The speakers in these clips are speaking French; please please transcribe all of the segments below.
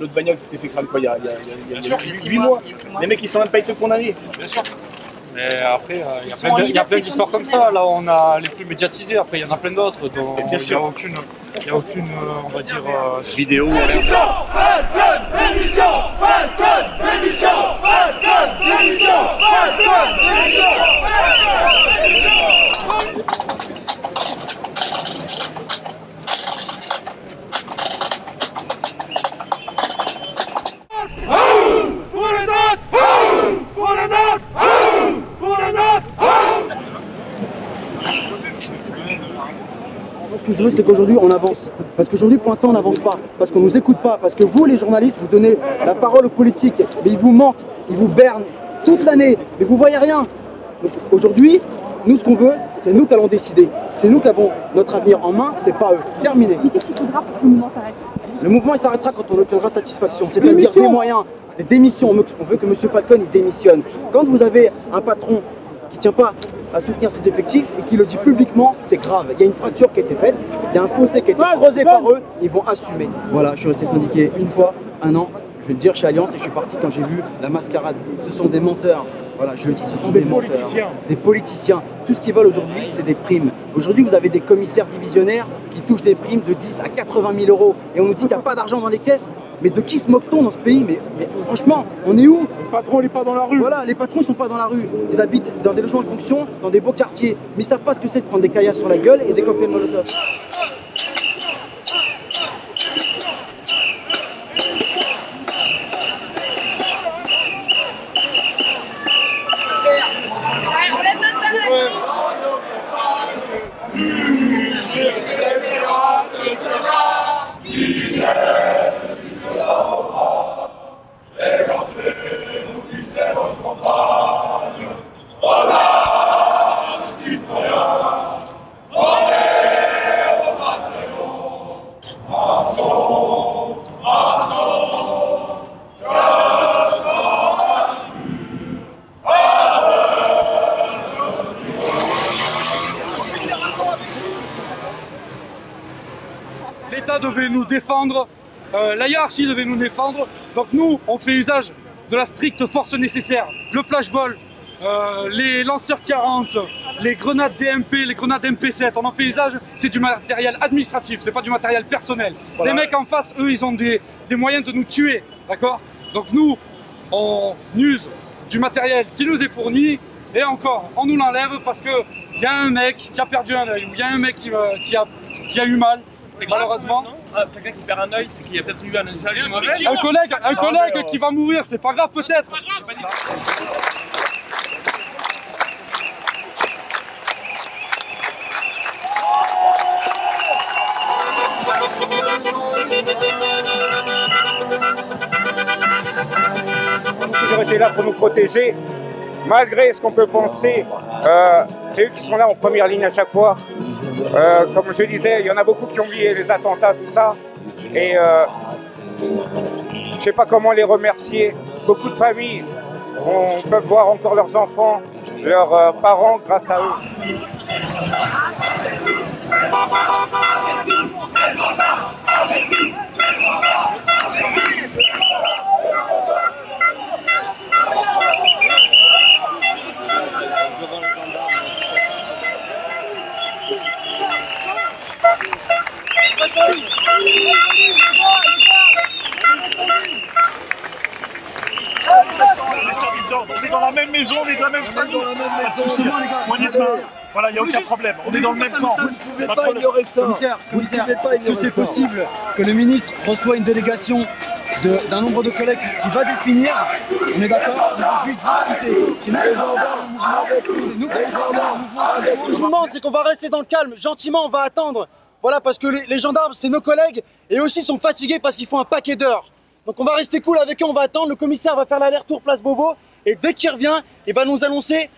l'autre bagnole qui s'était fait cramer quoi, il y a 8 mois. Les mecs ils sont même pas été condamnés. Bien sûr. Mais après, il y a plein d'histoires comme ça. Là, on a les plus médiatisées. Après, il y en a plein d'autres. Il n'y a aucune, on va dire, vidéo. Ce que je veux, c'est qu'aujourd'hui on avance. Parce qu'aujourd'hui, pour l'instant, on n'avance pas. Parce qu'on ne nous écoute pas. Parce que vous, les journalistes, vous donnez la parole aux politiques. Mais ils vous mentent, ils vous bernent toute l'année. Mais vous voyez rien. Donc aujourd'hui, nous, ce qu'on veut, c'est nous qui allons décider. C'est nous qui avons notre avenir en main, c'est pas eux. Terminé. Mais qu'est-ce qu'il faudra pour que le mouvement s'arrête? Le mouvement, il s'arrêtera quand on obtiendra satisfaction. C'est-à-dire des moyens, des démissions. On veut que M. Falcon, il démissionne. Quand vous avez un patron qui ne tient pas à soutenir ses effectifs et qui le dit publiquement, c'est grave. Il y a une fracture qui a été faite, il y a un fossé qui a été creusé par eux, ils vont assumer. Voilà, je suis resté syndiqué une fois, un an, je vais le dire, chez Alliance, et je suis parti quand j'ai vu la mascarade. Ce sont des menteurs. Voilà, je le dis, ce sont des menteurs. Des politiciens. Tout ce qu'ils veulent aujourd'hui, c'est des primes. Aujourd'hui, vous avez des commissaires divisionnaires qui touchent des primes de 10 à 80 000 euros. Et on nous dit qu'il n'y a pas d'argent dans les caisses. Mais de qui se moque-t-on dans ce pays? Mais franchement, on est où? Le patron, il n'est pas dans la rue. Voilà, les patrons, ils sont pas dans la rue. Ils habitent dans des logements de fonction, dans des beaux quartiers. Mais ils savent pas ce que c'est de prendre des caillasses sur la gueule et des cocktails Molotov. L'État devait nous défendre, la hiérarchie devait nous défendre. Donc nous, on fait usage de la stricte force nécessaire. Le flashball, les lanceurs 40, les grenades DMP, les grenades MP7, on en fait usage, c'est du matériel administratif, c'est pas du matériel personnel. Voilà. Les mecs en face, eux, ils ont des moyens de nous tuer, d'accord? Donc nous, on use du matériel qui nous est fourni, et encore, on nous l'enlève parce qu'il y a un mec qui a perdu un œil, ou il y a un mec qui a eu mal. Malheureusement, quelqu'un qui perd un œil, c'est qu'il y a peut-être eu un usage mauvais. Un collègue qui va mourir, c'est pas grave peut-être. Toujours été là pour nous protéger, malgré ce qu'on peut penser. C'est eux qui sont là en première ligne à chaque fois. Comme je disais, il y en a beaucoup qui ont oublié les attentats, tout ça. Et je ne sais pas comment les remercier. Beaucoup de familles peuvent voir encore leurs enfants, leurs parents grâce à eux. Les services d'ordre, on est dans la même maison, on est dans la même famille. Poignée de main. Voilà, il n'y a aucun problème, on est dans le même camp. Vous ne pouvez pas ignorer ça. Commissaire, est-ce que c'est possible que le ministre reçoit une délégation d'un nombre de collègues qui va définir? On est d'accord? On va juste discuter. C'est nous qui allons avoir le mouvement. C'est nous qui allons avoir le mouvement. Ce que je vous demande, c'est qu'on va rester dans le calme. Gentiment, on va attendre. Voilà, parce que les gendarmes, c'est nos collègues, et aussi sont fatigués parce qu'ils font un paquet d'heures. Donc on va rester cool avec eux, on va attendre. Le commissaire va faire l'aller-retour place Beauvau, et dès qu'il revient, il va nous annoncer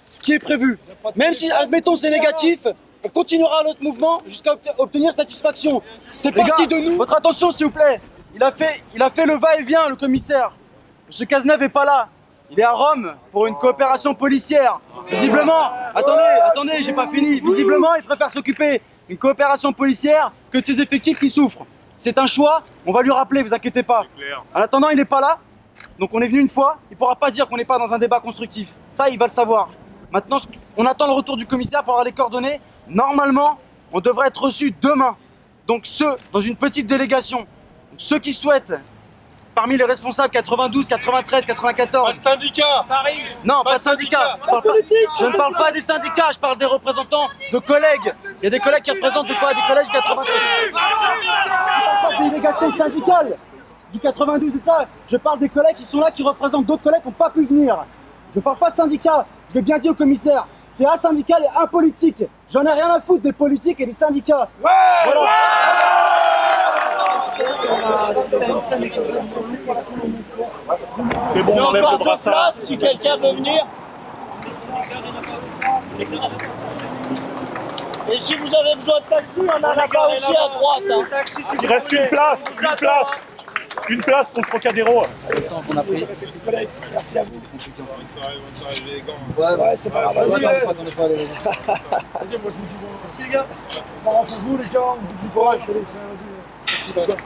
ce qui est prévu. Même si, admettons, c'est négatif, on continuera notre mouvement jusqu'à obtenir satisfaction. C'est parti de nous. Votre attention, s'il vous plaît. Il a fait le va-et-vient, le commissaire. M. Cazeneuve n'est pas là. Il est à Rome pour une coopération policière. Visiblement, attendez, j'ai pas fini. Visiblement, il préfère s'occuper d'une coopération policière que de ses effectifs qui souffrent. c'est un choix, on va lui rappeler, vous inquiétez pas. En attendant, il n'est pas là, donc on est venu une fois, il ne pourra pas dire qu'on n'est pas dans un débat constructif. Ça, il va le savoir. Maintenant, on attend le retour du commissaire pour avoir les coordonnées. Normalement, on devrait être reçu demain. Donc dans une petite délégation, donc, ceux qui souhaitent, parmi les responsables 92, 93, 94... Pas de syndicat. Paris. Non, pas de syndicat. Je ne parle pas des syndicats, je parle des représentants de collègues. Il y a des collègues qui représentent des fois des collègues du 93. Je ne parle pas des délégations syndicales du 92 et de ça. Je parle des collègues qui sont là, qui représentent d'autres collègues qui n'ont pas pu venir. Je ne parle pas de syndicats. Je l'ai bien dit au commissaire. C'est asyndical et apolitique. J'en ai rien à foutre des politiques et des syndicats. Ouais, voilà. C'est bon, on enlève le brassard. Si quelqu'un veut venir. Et si vous avez besoin de taxi, on en a là-bas aussi à droite. Hein. Il reste une place, une place. Une place pour le Trocadéro. Le temps qu'on a pris. Merci à vous. Ouais, c'est pas grave. Vas-y, moi je me dis bon. Merci les gars. Bon, vous les gars, on vous dit courage. Vas-y.